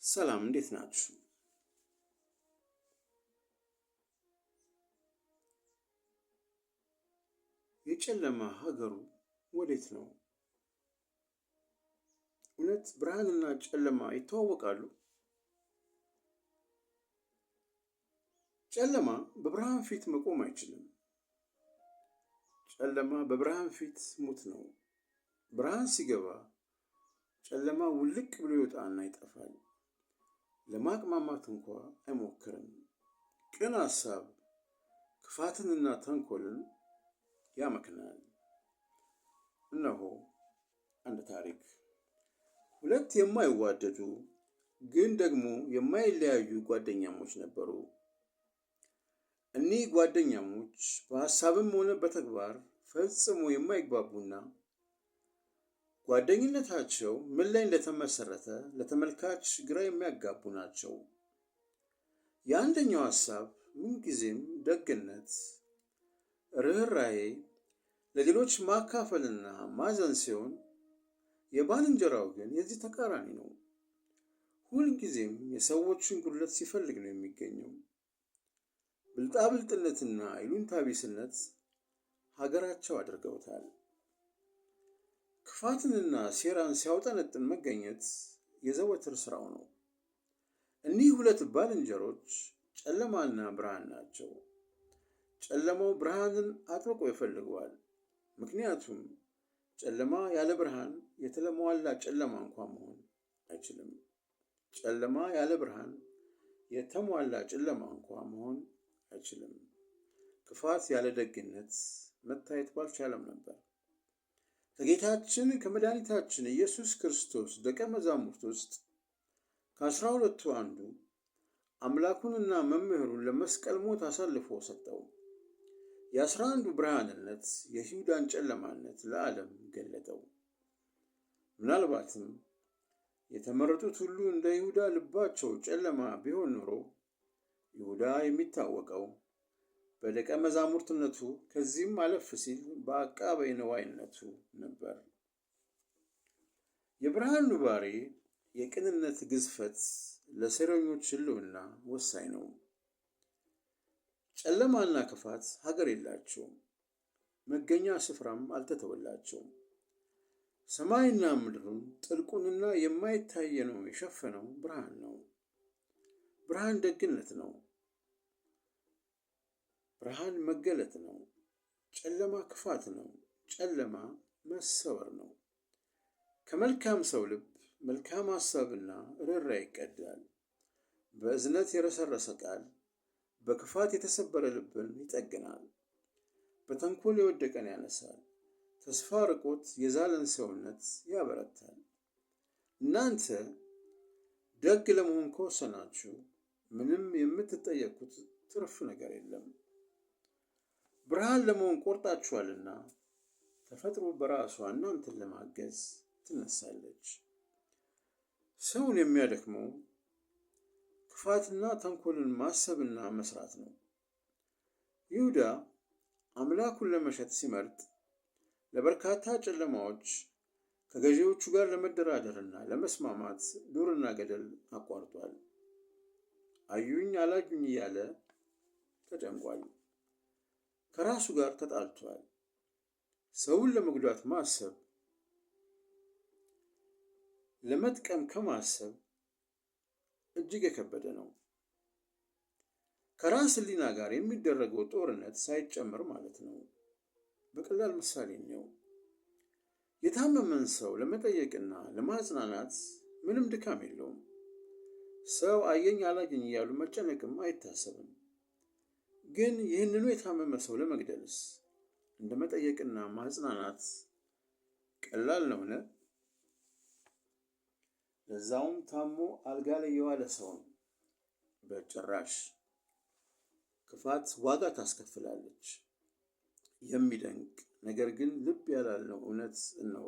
ሰላም እንዴት ናችሁ? የጨለማ ሀገሩ ወዴት ነው? እውነት ብርሃንና ጨለማ ይተዋወቃሉ? ጨለማ በብርሃን ፊት መቆም አይችልም። ጨለማ በብርሃን ፊት ሙት ነው። ብርሃን ሲገባ ጨለማ ውልቅ ብሎ ይወጣና ይጠፋል። ለማቅማማት እንኳ አይሞክርም። ቅን ሐሳብ ክፋትንና ተንኮልን ያመክናል። እነሆ አንድ ታሪክ። ሁለት የማይዋደዱ ግን ደግሞ የማይለያዩ ጓደኛሞች ነበሩ። እኒህ ጓደኛሞች በሐሳብም ሆነ በተግባር ፈጽሞ የማይግባቡና ጓደኝነታቸው ምን ላይ እንደተመሰረተ ለተመልካች ግራ የሚያጋቡ ናቸው። የአንደኛው ሐሳብ ምንጊዜም ደግነት፣ ርኅራኄ፣ ለሌሎች ማካፈልና ማዘን ሲሆን የባልንጀራው ግን የዚህ ተቃራኒ ነው። ሁልጊዜም የሰዎችን ጉድለት ሲፈልግ ነው የሚገኘው። ብልጣብልጥነትና ይሉኝታቢስነት ሀገራቸው አድርገውታል። ክፋትንና ሴራን ሲያውጠነጥን መገኘት የዘወትር ስራው ነው። እኒህ ሁለት ባልንጀሮች ጨለማና ብርሃን ናቸው። ጨለማው ብርሃንን አጥብቆ ይፈልገዋል። ምክንያቱም ጨለማ ያለ ብርሃን የተሟላ ጨለማ እንኳን መሆን አይችልም። ጨለማ ያለ ብርሃን የተሟላ ጨለማ እንኳን መሆን አይችልም። ክፋት ያለ ደግነት መታየት ባልቻለም ነበር። ከጌታችን ከመድኃኒታችን ኢየሱስ ክርስቶስ ደቀ መዛሙርት ውስጥ ከ12ቱ አንዱ አምላኩንና መምህሩን ለመስቀል ሞት አሳልፎ ሰጠው። የ11ዱ ብርሃንነት የይሁዳን ጨለማነት ለዓለም ገለጠው። ምናልባትም የተመረጡት ሁሉ እንደ ይሁዳ ልባቸው ጨለማ ቢሆን ኖሮ ይሁዳ የሚታወቀው በደቀ መዛሙርትነቱ ከዚህም አለፍ ሲል በአቃቤ ነዋይነቱ ነበር። የብርሃን ኑባሬ የቅንነት ግዝፈት ለሴረኞች ሕልውና ወሳኝ ነው። ጨለማና ክፋት ሀገር የላቸውም፣ መገኛ ስፍራም አልተተወላቸውም። ሰማይና ምድሩን ጥልቁንና የማይታየነው የሸፈነው ብርሃን ነው። ብርሃን ደግነት ነው። ብርሃን መገለጥ ነው። ጨለማ ክፋት ነው። ጨለማ መሰወር ነው። ከመልካም ሰው ልብ መልካም ሐሳብና ርኅራኄ ይቀዳል። በእዝነት የረሰረሰ ቃል በክፋት የተሰበረ ልብን ይጠግናል። በተንኮል የወደቀን ያነሳል። ተስፋ ርቆት የዛለን ሰውነት ያበረታል። እናንተ ደግ ለመሆን ከወሰናችሁ ምንም የምትጠየቁት ትርፍ ነገር የለም። ብርሃን ለመሆን ቆርጣችኋልና ተፈጥሮ በራሷ እናንተን ለማገዝ ትነሳለች። ሰውን የሚያደክመው ክፋትና ተንኮልን ማሰብና መስራት ነው። ይሁዳ አምላኩን ለመሸጥ ሲመርጥ ለበርካታ ጨለማዎች ከገዢዎቹ ጋር ለመደራደርና ለመስማማት ዱርና ገደል አቋርጧል። አዩኝ አላዩኝ እያለ ተጨንቋል። ከራሱ ጋር ተጣልቷል። ሰውን ለመጉዳት ማሰብ ለመጥቀም ከማሰብ እጅግ የከበደ ነው። ከራስ ሕሊና ጋር የሚደረገው ጦርነት ሳይጨመር ማለት ነው። በቀላል ምሳሌ ነው። የታመመን ሰው ለመጠየቅና ለማጽናናት ምንም ድካም የለውም። ሰው አየኝ አላየኝ እያሉ መጨነቅም አይታሰብም። ግን ይህንኑ የታመመ ሰው ለመግደልስ እንደ መጠየቅና ማጽናናት ቀላል ነውን? ለዛውም ታሞ አልጋ ላይ የዋለ ሰውን በጭራሽ። ክፋት ዋጋ ታስከፍላለች። የሚደንቅ ነገር ግን ልብ ያላልነው እውነት እነሆ።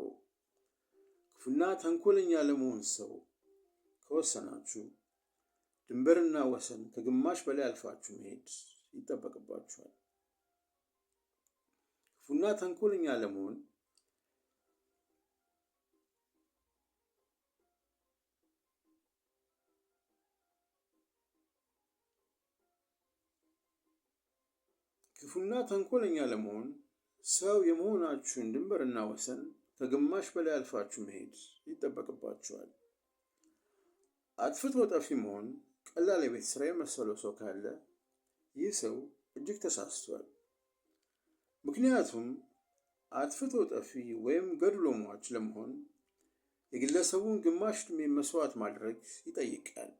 ክፉና ተንኮለኛ ለመሆን ሰው ከወሰናችሁ ድንበርና ወሰን ከግማሽ በላይ አልፋችሁ መሄድ ይጠበቅባችኋል። ክፉና ተንኮለኛ ለመሆን ክፉና ተንኮለኛ ለመሆን ሰው የመሆናችሁን ድንበርና ወሰን ከግማሽ በላይ አልፋችሁ መሄድ ይጠበቅባችኋል። አጥፍቶ ጠፊ መሆን ቀላል የቤት ስራ የመሰለው ሰው ካለ ይህ ሰው እጅግ ተሳስቷል። ምክንያቱም አጥፍቶ ጠፊ ወይም ገድሎ ሟች ለመሆን የግለሰቡን ግማሽ ዕድሜ መስዋዕት ማድረግ ይጠይቃል።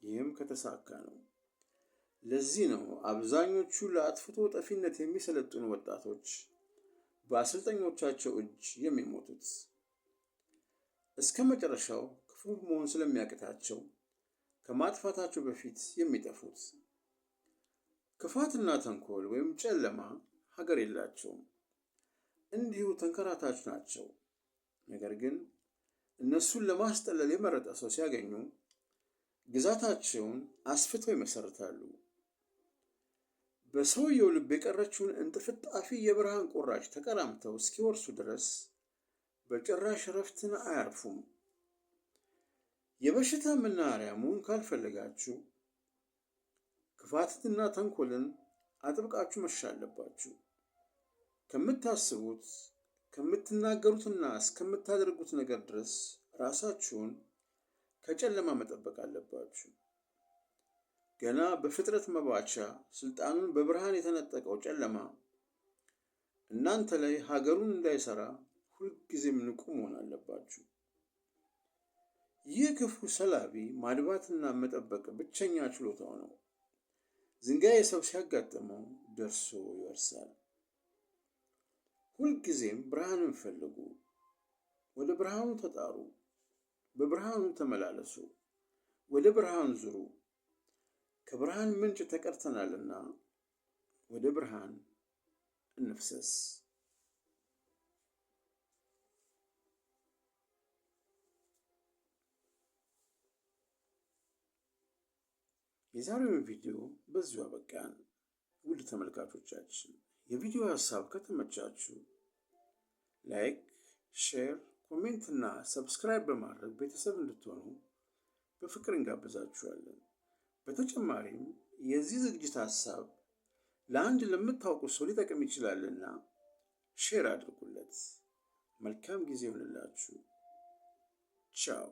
ይህም ከተሳካ ነው። ለዚህ ነው አብዛኞቹ ለአጥፍቶ ጠፊነት የሚሰለጥኑ ወጣቶች በአሰልጣኞቻቸው እጅ የሚሞቱት። እስከ መጨረሻው ክፉ መሆን ስለሚያቅታቸው ከማጥፋታቸው በፊት የሚጠፉት። ክፋትና ተንኮል ወይም ጨለማ ሀገር የላቸውም። እንዲሁ ተንከራታች ናቸው። ነገር ግን እነሱን ለማስጠለል የመረጠ ሰው ሲያገኙ ግዛታቸውን አስፍተው ይመሰርታሉ። በሰውየው ልብ የቀረችውን እንጥፍጣፊ የብርሃን ቁራጭ ተቀራምተው እስኪወርሱ ድረስ በጭራሽ እረፍትን አያርፉም። የበሽታ መናኸሪያ መሆን ካልፈለጋችሁ ክፋትና ተንኮልን አጥብቃችሁ መሻት አለባችሁ። ከምታስቡት፣ ከምትናገሩትና እስከምታደርጉት ነገር ድረስ ራሳችሁን ከጨለማ መጠበቅ አለባችሁ። ገና በፍጥረት መባቻ ስልጣኑን በብርሃን የተነጠቀው ጨለማ እናንተ ላይ ሀገሩን እንዳይሰራ ሁልጊዜም ንቁ መሆን አለባችሁ። ይህ ክፉ ሰላቢ ማድባትና መጠበቅ ብቸኛ ችሎታው ነው። ዝንጋይ ሰው ሲያጋጥመው ደርሶ ይወርሳል። ሁልጊዜም ብርሃንን ፈልጉ፣ ወደ ብርሃኑ ተጣሩ፣ በብርሃኑ ተመላለሱ፣ ወደ ብርሃን ዙሩ። ከብርሃን ምንጭ ተቀድተናልና ወደ ብርሃን እንፍሰስ። የዛሬውን ቪዲዮ በዚሁ አበቃን። ውድ ተመልካቾቻችን የቪዲዮ ሀሳብ ከተመቻችሁ ላይክ፣ ሼር፣ ኮሜንት እና ሰብስክራይብ በማድረግ ቤተሰብ እንድትሆኑ በፍቅር እንጋብዛችኋለን። በተጨማሪም የዚህ ዝግጅት ሀሳብ ለአንድ ለምታውቁ ሰው ሊጠቅም ይችላልና ሼር አድርጉለት። መልካም ጊዜ ይሁንላችሁ። ቻው።